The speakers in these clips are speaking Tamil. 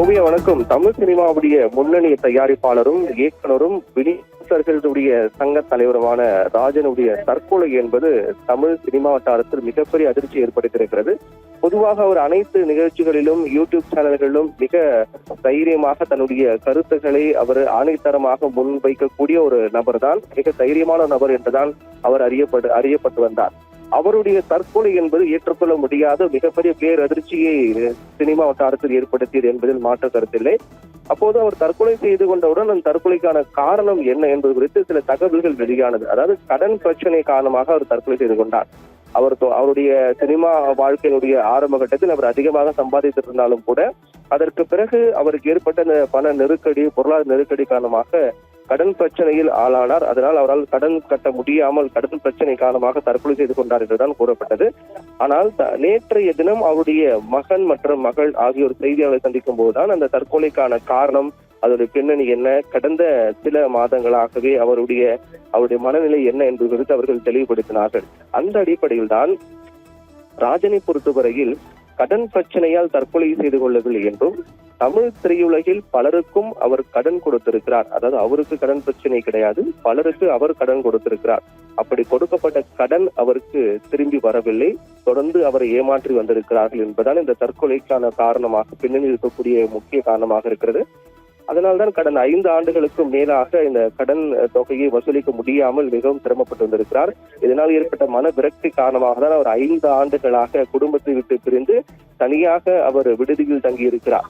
ஓவியா வணக்கம். தமிழ் சினிமாவுடைய முன்னணி தயாரிப்பாளரும் இயக்குனரும் விநியோகர்களுடைய சங்க தலைவருமான ராஜனுடைய தற்கொலை என்பது தமிழ் சினிமா வட்டாரத்தில் மிகப்பெரிய அதிர்ச்சி ஏற்படுத்தியிருக்கிறது. பொதுவாக அவர் அனைத்து நிகழ்ச்சிகளிலும் யூடியூப் சேனல்களிலும் மிக தைரியமாக தன்னுடைய கருத்துக்களை அவர் ஆணைத்தரமாக முன்வைக்கக்கூடிய ஒரு நபர் தான், மிக தைரியமான நபர் என்றுதான் அவர் அறியப்பட்டு வந்தார். அவருடைய தற்கொலை என்பது ஏற்றுக்கொள்ள முடியாத மிகப்பெரிய பேரதிர்ச்சியை சினிமா வட்டாரத்தில் ஏற்படுத்தியது என்பதில் மாற்று கருத்தில்லை. அப்போது அவர் தற்கொலை செய்து கொண்டவுடன் அந்த தற்கொலைக்கான காரணம் என்ன என்பது குறித்து சில தகவல்கள் வெளியானது. அதாவது கடன் பிரச்சனை காரணமாக அவர் தற்கொலை செய்து கொண்டார். அவருடைய சினிமா வாழ்க்கையினுடைய ஆரம்ப கட்டத்தில் அவர் அதிகமாக சம்பாதித்திருந்தாலும் கூட அதற்கு பிறகு அவருக்கு ஏற்பட்ட அந்த பண நெருக்கடி, பொருளாதார நெருக்கடி காரணமாக கடன் பிரச்சனையில் ஆளானார். அதனால் அவரால் கடன் கட்ட முடியாமல் கடன் பிரச்சனை காரணமாக தற்கொலை செய்து கொண்டார் என்றுதான் கூறப்பட்டது. ஆனால் நேற்றைய தினம் அவருடைய மகன் மற்றும் மகள் ஆகியோர் செய்தியாளரை சந்திக்கும் போதுதான் அந்த தற்கொலைக்கான காரணம், அதோடைய பின்னணி என்ன, கடந்த சில மாதங்களாகவே அவருடைய மனநிலை என்ன என்பது குறித்து அவர்கள் தெளிவுபடுத்தினார்கள். அந்த அடிப்படையில் தான் ராஜனை பொறுத்தவரையில் கடன் பிரச்சனையால் தற்கொலை செய்து கொள்ளவில்லை என்றும், தமிழ் திரையுலகில் பலருக்கும் அவர் கடன் கொடுத்திருக்கிறார். அதாவது அவருக்கு கடன் பிரச்சனை கிடையாது, பலருக்கு அவர் கடன் கொடுத்திருக்கிறார். அப்படி கொடுக்கப்பட்ட கடன் அவருக்கு திரும்பி வரவில்லை, தொடர்ந்து அவரை ஏமாற்றி வந்திருக்கிறார்கள் என்பதால் இந்த தற்கொலைக்கான காரணமாக பின்னணி இருக்கக்கூடிய முக்கிய காரணமாக இருக்கிறது. அதனால்தான் கடந்த 5 ஆண்டுகளுக்கும் மேலாக இந்த கடன் தொகையை வசூலிக்க முடியாமல் மிகவும் சிரமப்பட்டு வந்திருக்கிறார். இதனால் ஏற்பட்ட மன விரக்தி காரணமாக தான் அவர் 5 ஆண்டுகளாக குடும்பத்தை விட்டு பிரிந்து தனியாக அவர் விடுதியில் தங்கியிருக்கிறார்.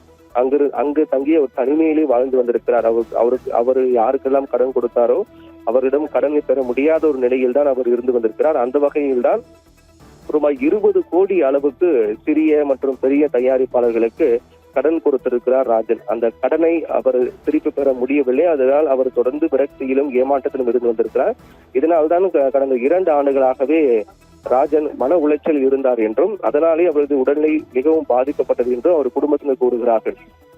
அங்கு தங்கி அவர் தனிமையிலே வாழ்ந்து வந்திருக்கிறார். அவர் யாருக்கெல்லாம் கடன் கொடுத்தாரோ அவரிடம் கடனை பெற முடியாத ஒரு நிலையில் தான் அவர் இருந்து வந்திருக்கிறார். அந்த வகையில் தான் ரூபாய் 20 கோடி அளவுக்கு சிறிய மற்றும் பெரிய தயாரிப்பாளர்களுக்கு கடன் கொடுத்திருக்கிறார் ராஜன். அந்த கடனை அவர் திருப்பி பெற முடியவில்லை. அதனால் அவர் தொடர்ந்து விரக்தியிலும் ஏமாற்றத்திலும் இருந்து வந்திருக்கிறார். இதனால்தான் கடந்த 2 ஆண்டுகளாகவே ராஜன் மன உளைச்சல் இருந்தார் என்றும், அதனாலே அவரது உடல்நிலை மிகவும் பாதிக்கப்பட்டது என்றும் அவர் குடும்பத்தினர் கூறுகிறார்கள்.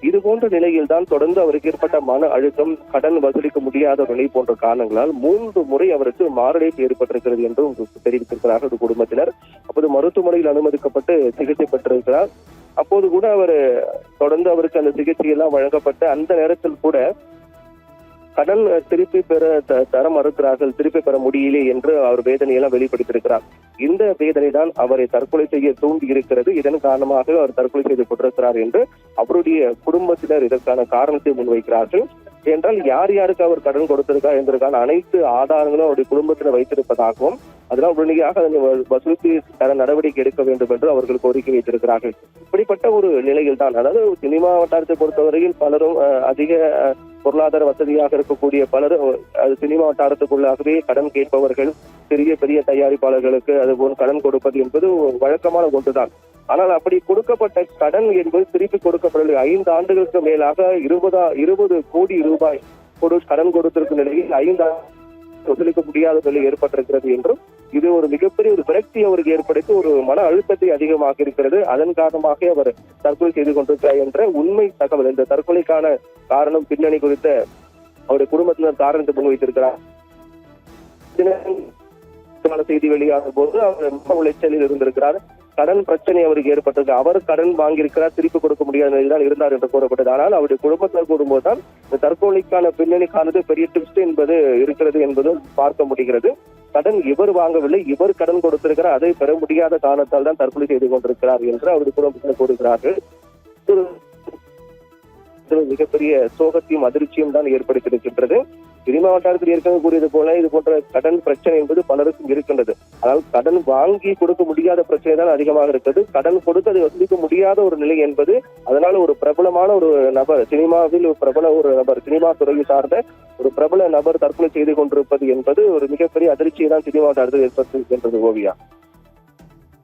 இது போன்ற நிலையில் தான் தொடர்ந்து அவருக்கு ஏற்பட்ட மன அழுத்தம், கடன் வசூலிக்க முடியாத நிலை போன்ற காரணங்களால் 3 முறை அவருக்கு மாரடைப்பு ஏற்பட்டிருக்கிறது என்றும் தெரிவித்திருக்கிறார்கள் குடும்பத்தினர். அப்போது மருத்துவமனையில் அனுமதிக்கப்பட்டு சிகிச்சை பெற்றிருக்கிறார். அப்போது கூட அவர் தொடர்ந்து அவருக்கு அந்த சிகிச்சை எல்லாம் வழங்கப்பட்ட அந்த நேரத்தில் கூட கடன் திருப்பி தர மறுக்கிறார்கள், திருப்பி பெற முடியலே என்று அவர் வேதனையெல்லாம் வெளிப்படுத்தியிருக்கிறார். இந்த வேதனை தான் அவரை தற்கொலை செய்ய தூண்டி இருக்கிறது. இதன் காரணமாக அவர் தற்கொலை செய்து கொண்டிருக்கிறார் என்று அவருடைய குடும்பத்தினர் இதற்கான காரணத்தை முன்வைக்கிறார்கள். என்றால் யார் யாருக்கு அவர் கடன் கொடுத்திருக்கார் என்பதற்கான அனைத்து ஆதாரங்களும் அவருடைய குடும்பத்தினர் வைத்திருப்பதாகவும், அதனால் உடனடியாக வசூலித்து தர நடவடிக்கை எடுக்க வேண்டும் என்று அவர்கள் கோரிக்கை வைத்திருக்கிறார்கள். இப்படிப்பட்ட ஒரு நிலையில் தான், அதாவது சினிமா வட்டாரத்தை பொறுத்தவரையில் பலரும் அதிக பொருளாதார வசதியாக இருக்கக்கூடிய பலரும் சினிமா வட்டாரத்துக்குள்ளாகவே கடன் கேட்பவர்கள், பெரிய பெரிய தயாரிப்பாளர்களுக்கு அதுபோல் கடன் கொடுப்பது என்பது வழக்கமான ஒன்றுதான். ஆனால் அப்படி கொடுக்கப்பட்ட கடன் என்பது திருப்பி கொடுக்கப்படவில்லை. 5 ஆண்டுகளுக்கு மேலாக 20 கோடி ரூபாய் கடன் கொடுத்திருக்கும் நிலையில் 5 வசூலிக்க முடியாத நிலை ஏற்பட்டிருக்கிறது என்றும், இது ஒரு மிகப்பெரிய ஒரு விரக்தி அவருக்கு ஏற்படுத்தி ஒரு மன அழுத்தத்தை அதிகமாக இருக்கிறது. அதன் காரணமாக அவர் தற்கொலை செய்து கொண்டிருக்கிறார் என்ற உண்மை தகவல், இந்த தற்கொலைக்கான காரணம் பின்னணி குறித்த அவருடைய குடும்பத்தினர் காரணத்தை முன்வைத்திருக்கிறார். செய்தி வெளியாகும் போது அவர் மன உளைச்சலில் இருந்திருக்கிறார். கடன் பிரச்சனை அவருக்கு ஏற்பட்டிருக்கு. அவர் கடன் வாங்கியிருக்கிறார், திருப்பி கொடுக்க முடியாத நிலையில் இருந்தார் என்று கூறப்பட்டது. ஆனால் அவருடைய குடும்பத்தார் கூறும்போதுதான் இந்த தற்கொலைக்கான பின்னணிக்கானது பெரிய டிப்ஸ் என்பது இருக்கிறது என்பதும் பார்க்க முடிகிறது. கடன் இவர் வாங்கவில்லை, இவர் கடன் கொடுத்திருக்கிறார், அதை பெற முடியாத காரணத்தால் தான் தற்கொலை செய்து கொண்டிருக்கிறார் என்று அவருடைய குடும்பத்தினர் கூறுகிறார்கள். மிகப்பெரிய சோகத்தையும் அதிர்ச்சியும் தான் ஏற்படுத்தியிருக்கின்றது. சினிமா வட்டாரத்தில் ஏற்கனவே கூறியது போல இது போன்ற கடன் பிரச்சனை என்பது பலருக்கும் இருக்கின்றது. அதாவது கடன் வாங்கி கொடுக்க முடியாத பிரச்சனை தான் அதிகமாக இருக்கிறது. கடன் கொடுத்து அதை வசூலிக்க முடியாத ஒரு நிலை என்பது, அதனால ஒரு பிரபலமான ஒரு நபர், சினிமாவில் ஒரு நபர், சினிமா துறையை சார்ந்த ஒரு பிரபல நபர் தற்கொலை செய்து கொண்டிருப்பது என்பது ஒரு மிகப்பெரிய அதிர்ச்சியை தான் சினிமா வட்டாரத்தில் ஏற்படுத்துகின்றது. ஓவியா.